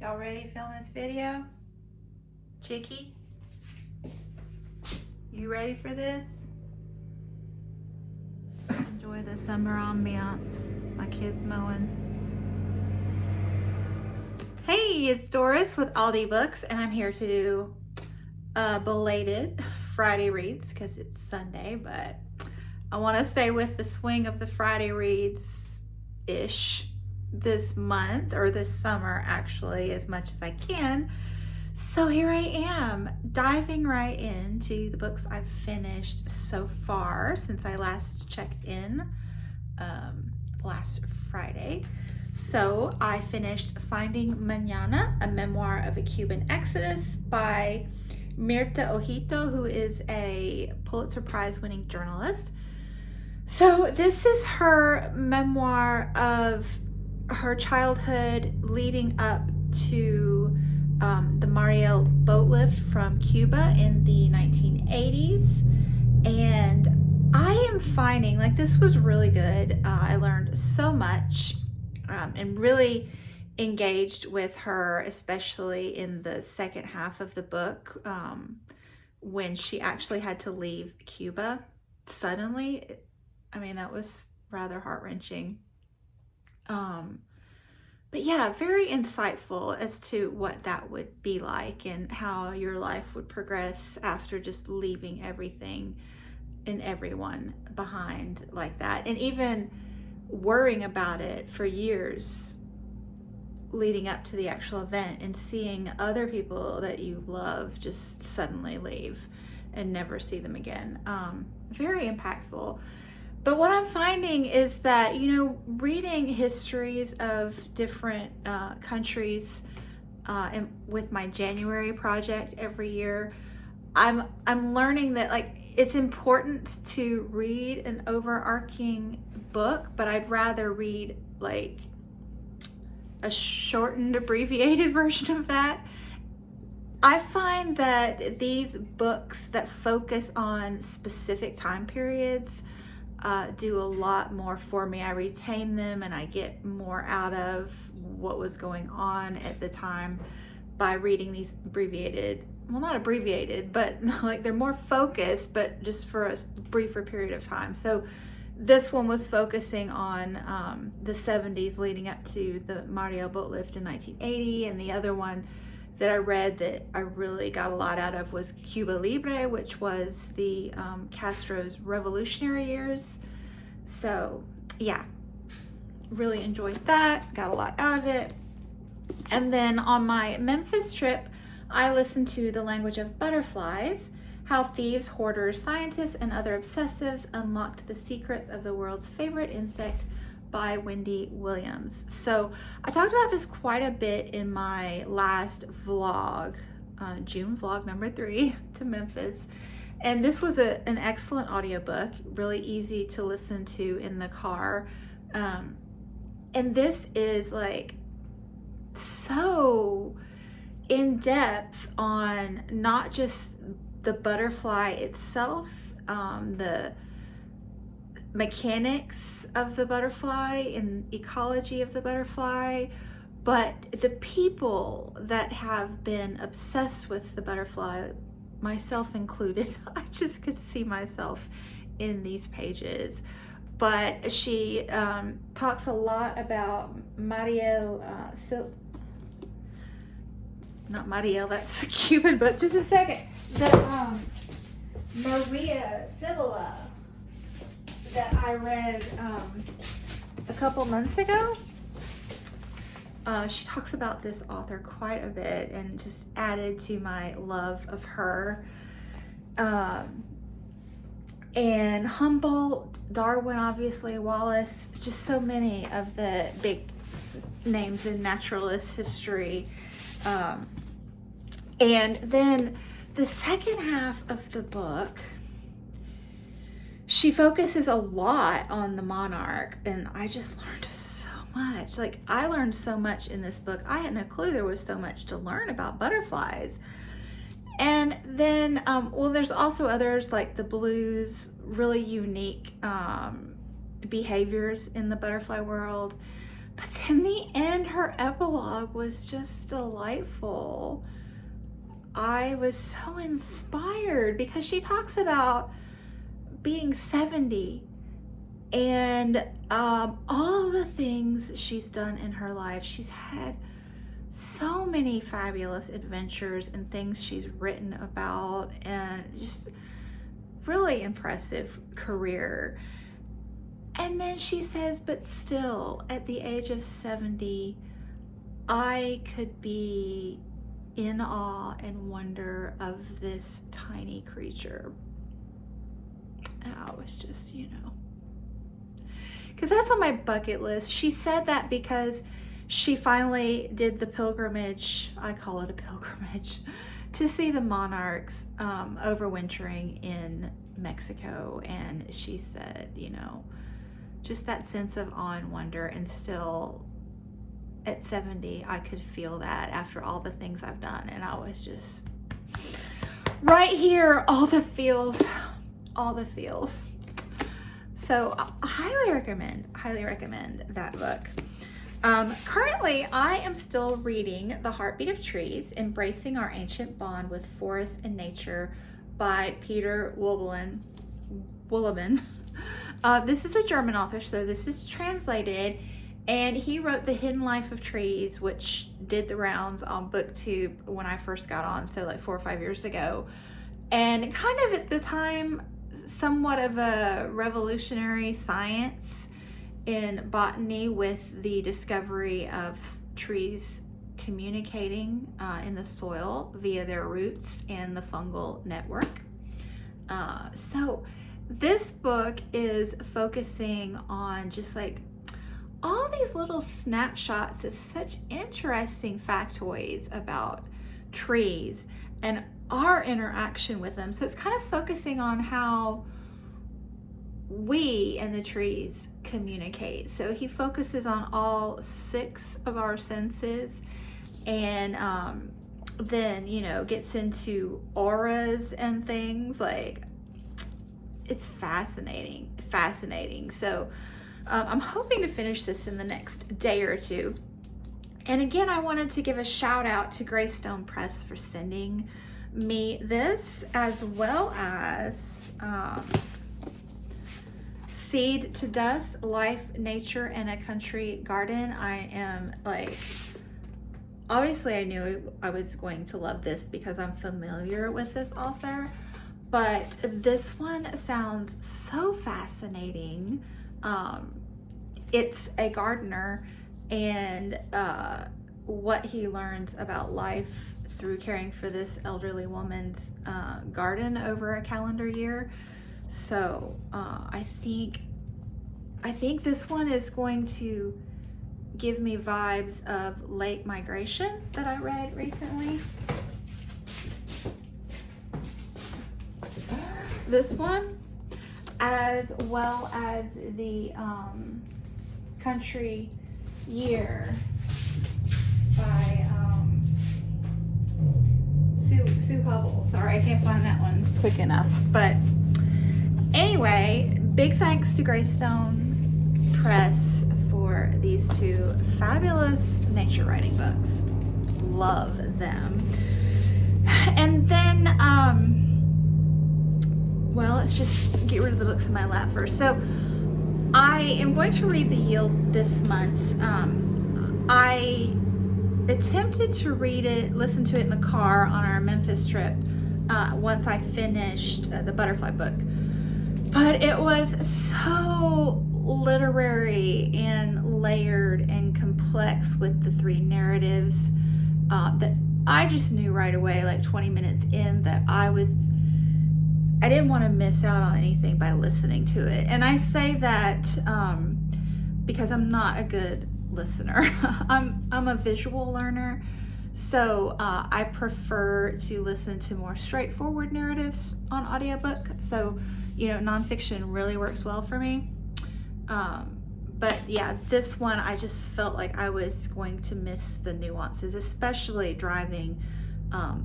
Y'all ready to film this video? Chicky? You ready for this? Enjoy the summer ambiance. My kids mowing. Hey, it's Doris with Aldi Books, and I'm here to do belated Friday reads because it's Sunday, but I want to stay with the swing of the Friday reads-ish this month, or this summer actually, as much as I can. So here I am, diving right into the books I've finished so far since I last checked in last Friday. So I finished Finding Manana, a memoir of a Cuban exodus by Mirta Ojito, who is a Pulitzer Prize winning journalist. So this is her memoir of her childhood leading up to the Mariel boat lift from Cuba in the 1980s. And I am finding, like, this was really good. I learned so much and really engaged with her, especially in the second half of the book when she actually had to leave Cuba suddenly. I mean, that was rather heart-wrenching. But yeah, very insightful as to what that would be like and how your life would progress after just leaving everything and everyone behind like that. And even worrying about it for years leading up to the actual event and seeing other people that you love just suddenly leave and never see them again. Very impactful. But what I'm finding is that, you know, reading histories of different countries and with my January project every year, I'm learning that, like, it's important to read an overarching book, but I'd rather read like a shortened, abbreviated version of that. I find that these books that focus on specific time periods do a lot more for me. I retain them and I get more out of what was going on at the time by reading these abbreviated, well, not abbreviated, but like they're more focused, but just for a briefer period of time. So this one was focusing on the 70s leading up to the Mariel boat lift in 1980, and the other one that I read that I really got a lot out of was Cuba Libre, which was the Castro's revolutionary years. So yeah, really enjoyed that, got a lot out of it. And then on my Memphis trip, I listened to The Language of Butterflies, How Thieves, Hoarders, Scientists, and Other Obsessives Unlocked the Secrets of the World's Favorite Insect by Wendy Williams. So I talked about this quite a bit in my last vlog, June vlog number 3 to Memphis. And this was an excellent audiobook, really easy to listen to in the car. And this is like so in depth on not just the butterfly itself, the mechanics of the butterfly and ecology of the butterfly, but the people that have been obsessed with the butterfly, myself included. I just could see myself in these pages. But she talks a lot about Mariel, not Mariel, that's a Cuban book, just a second. The Maria Sibylla that I read a couple months ago. She talks about this author quite a bit and just added to my love of her. And Humboldt, Darwin, obviously, Wallace, just so many of the big names in naturalist history. And then the second half of the book, she focuses a lot on the monarch, and I just learned so much. Like, I learned so much in this book. I had no clue there was so much to learn about butterflies. And then, well, there's also others like the blues, really unique behaviors in the butterfly world. But then the end, her epilogue was just delightful. I was so inspired because she talks about being 70 and all the things she's done in her life. She's had so many fabulous adventures and things she's written about, and just really impressive career. And then she says, but still, at the age of 70, I could be in awe and wonder of this tiny creature. And I was just, because that's on my bucket list. She said that because she finally did the pilgrimage, I call it a pilgrimage, to see the monarchs overwintering in Mexico. And she said, just that sense of awe and wonder, and still at 70, I could feel that after all the things I've done. And I was just right here, all the feels. So I highly recommend that book. Currently, I am still reading The Heartbeat of Trees, Embracing Our Ancient Bond with Forest and Nature by Peter Wohlleben. This is a German author, so this is translated, and he wrote The Hidden Life of Trees, which did the rounds on BookTube when I first got on, so like 4 or 5 years ago. And kind of at the time, somewhat of a revolutionary science in botany, with the discovery of trees communicating in the soil via their roots and the fungal network. So this book is focusing on just like all these little snapshots of such interesting factoids about trees and our interaction with them. So it's kind of focusing on how we and the trees communicate. So he focuses on all 6 of our senses, and then gets into auras and things. Like, it's fascinating. So I'm hoping to finish this in the next day or two. And again, I wanted to give a shout out to Greystone Press for sending me this, as well as Seed to Dust, Life, Nature, and a Country Garden. I am like, obviously I knew I was going to love this because I'm familiar with this author, but this one sounds so fascinating. It's a gardener, and what he learns about life through caring for this elderly woman's garden over a calendar year. So I think this one is going to give me vibes of Late Migration that I read recently. This one, as well as the Country Year by Sue Hubble. Sorry, I can't find that one quick enough. But anyway, big thanks to Greystone Press for these 2 fabulous nature writing books. Love them. And then, well, let's just get rid of the books in my lap first. So I am going to read The Yield this month. I attempted to listen to it in the car on our Memphis trip once I finished the Butterfly book. But it was so literary and layered and complex with the 3 narratives that I just knew right away, like 20 minutes in, that I didn't want to miss out on anything by listening to it. And I say that because I'm not a good listener. I'm a visual learner, so I prefer to listen to more straightforward narratives on audiobook. So nonfiction really works well for me. But yeah, this one I just felt like I was going to miss the nuances, especially driving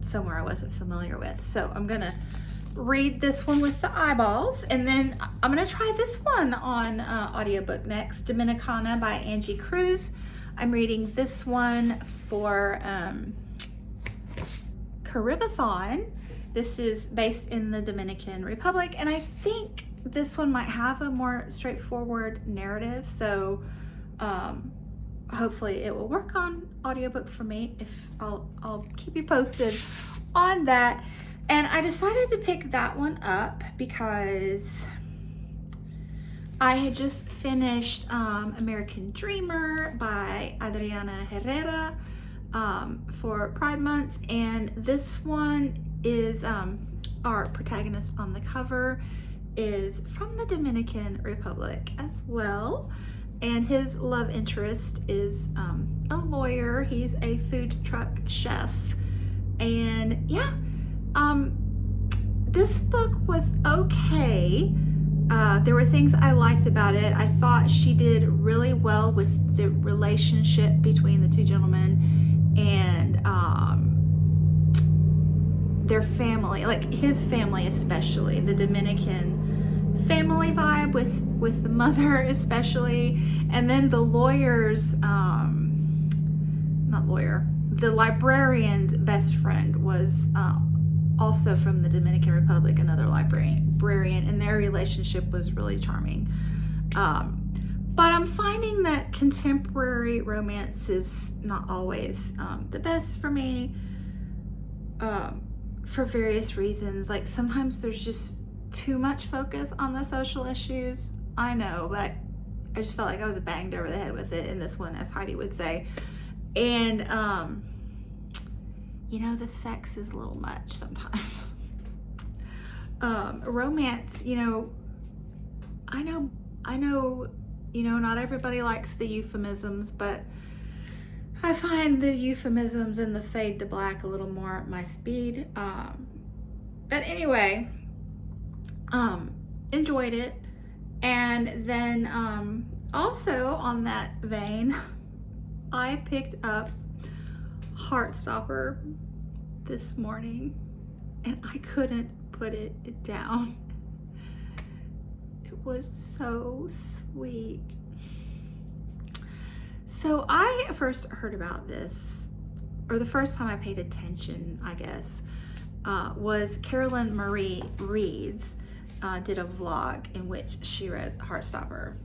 somewhere I wasn't familiar with. So I'm gonna read this one with the eyeballs, and then I'm going to try this one on audiobook next. Dominicana by Angie Cruz. I'm reading this one for Caribathon. This is based in the Dominican Republic, and I think this one might have a more straightforward narrative, so hopefully it will work on audiobook for me. If I'll keep you posted on that. And I decided to pick that one up because I had just finished American Dreamer by Adriana Herrera for Pride Month, and this one is our protagonist on the cover is from the Dominican Republic as well, and his love interest is a lawyer. He's a food truck chef, and yeah, this book was okay. There were things I liked about it. I thought she did really well with the relationship between the two gentlemen and their family, like his family especially, the Dominican family vibe with the mother especially, and then the lawyer's the librarian's best friend was also from the Dominican Republic, another librarian, and their relationship was really charming. But I'm finding that contemporary romance is not always the best for me for various reasons. Like sometimes there's just too much focus on the social issues. I know, but I just felt like I was banged over the head with it in this one, as Heidi would say. And the sex is a little much sometimes. Romance, I know, not everybody likes the euphemisms, but I find the euphemisms and the fade to black a little more at my speed. But anyway, enjoyed it. And then also on that vein, I picked up Heartstopper this morning, and I couldn't put it down. It was so sweet. So I first heard about this, or the first time I paid attention, I guess, was Carolyn Marie Reeds did a vlog in which she read Heartstopper,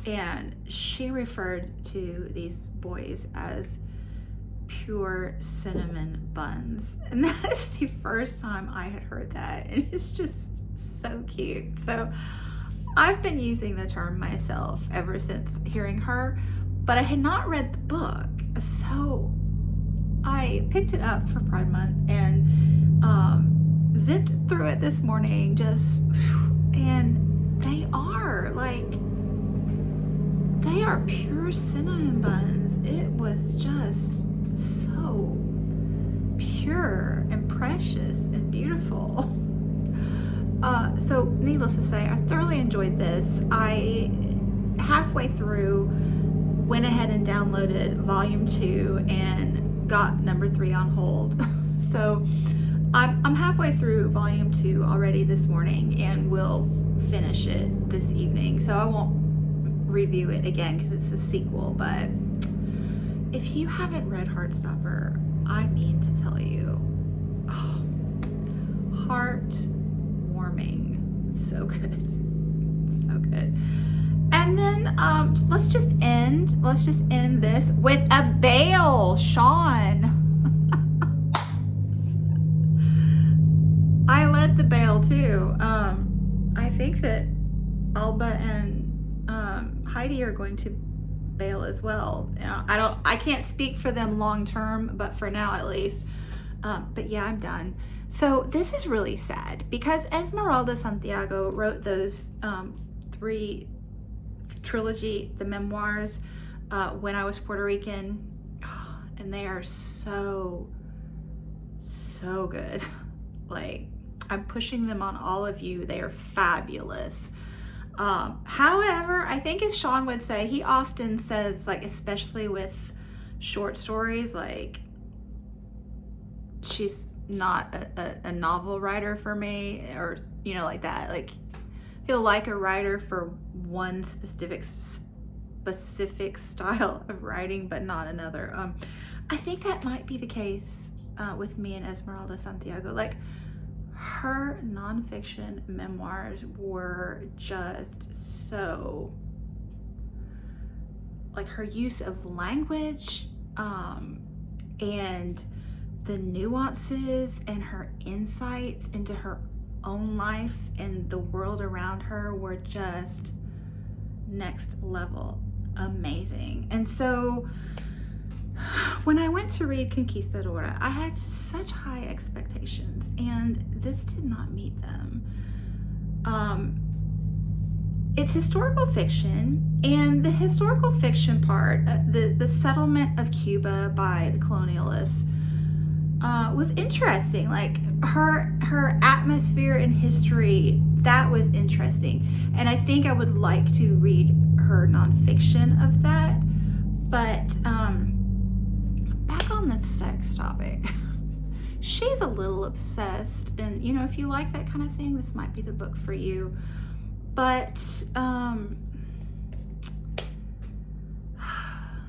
and she referred to these boys as pure cinnamon buns, and that is the first time I had heard that, and it's just so cute. So I've been using the term myself ever since hearing her, but I had not read the book, so I picked it up for Pride Month and zipped through it this morning, and they are pure cinnamon buns. It was just so pure and precious and beautiful. So needless to say, I thoroughly enjoyed this. I halfway through went ahead and downloaded volume 2 and got number 3 on hold. So I'm halfway through volume 2 already this morning, and will finish it this evening. So I won't review it again because it's a sequel, but if you haven't read Heartstopper, I mean to tell you, heartwarming, so good, so good. And then let's just end this with a bail, Sean. I led the bail too. I think that Alba and Heidi are going to bail as well. I can't speak for them long term, but for now at least. But yeah, I'm done. So this is really sad because Esmeralda Santiago wrote those 3 trilogy, the memoirs, when I was Puerto Rican, and they are so good. Like, I'm pushing them on all of you. They are fabulous. However, I think, as Sean would say, he often says, like, especially with short stories, like, she's not a novel writer for me, or like that. Like, he'll like a writer for one specific style of writing, but not another. I think that might be the case with me and Esmeralda Santiago. Like, her nonfiction memoirs were just so, like, her use of language and the nuances and her insights into her own life and the world around her were just next level amazing. And so when I went to read Conquistadora, I had such high expectations, and this did not meet them. It's historical fiction, and the historical fiction part, the settlement of Cuba by the colonialists, was interesting. Like, her atmosphere and history, that was interesting. And I think I would like to read her nonfiction of that. But back on the sex topic, she's a little obsessed. And, if you like that kind of thing, this might be the book for you. But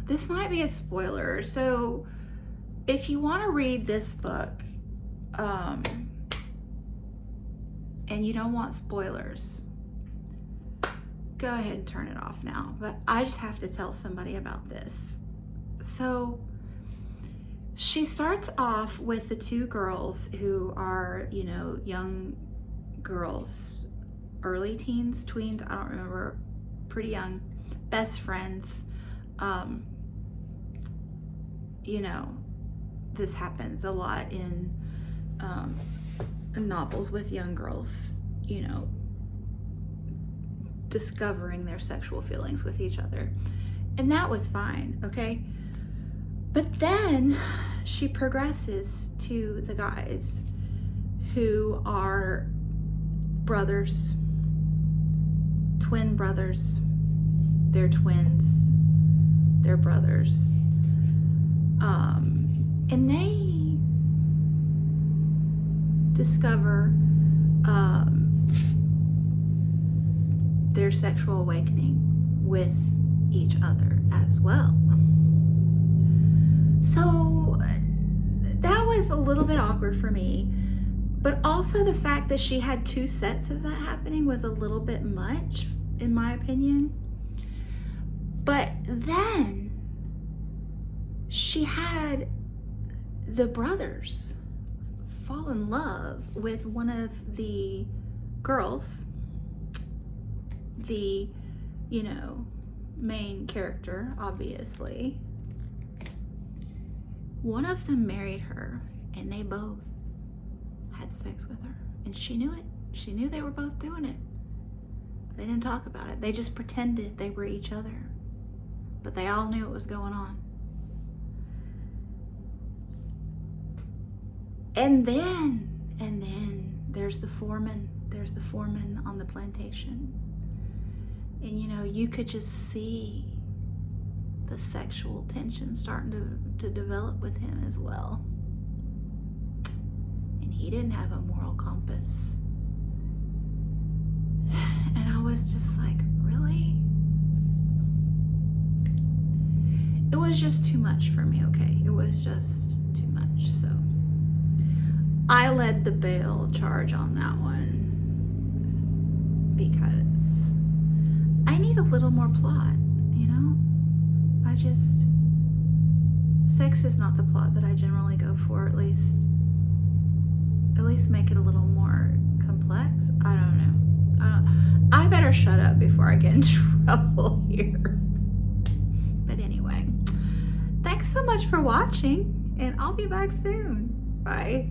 this might be a spoiler. So if you want to read this book and you don't want spoilers, go ahead and turn it off now. But I just have to tell somebody about this. So she starts off with the two girls who are, young girls, early teens, tweens, I don't remember, pretty young, best friends. This happens a lot in novels with young girls, discovering their sexual feelings with each other. And that was fine, okay? But then she progresses to the guys who are brothers, twin brothers. They're twins, they're brothers. And they discover their sexual awakening with each other as well. So that was a little bit awkward for me, but also the fact that she had two sets of that happening was a little bit much, in my opinion. But then she had the brothers fall in love with one of the girls, the, main character, obviously. One of them married her, and they both had sex with her. And she knew it. She knew they were both doing it. They didn't talk about it. They just pretended they were each other. But they all knew what was going on. And then there's the foreman. There's the foreman on the plantation. And you could just see the sexual tension starting to develop with him as well. And he didn't have a moral compass. And I was just like, really? It was just too much for me, okay? It was just too much. So I led the bail charge on that one because I need a little more plot, sex is not the plot that I generally go for, at least make it a little more complex. I don't know. I better shut up before I get in trouble here. But anyway, thanks so much for watching, and I'll be back soon. Bye.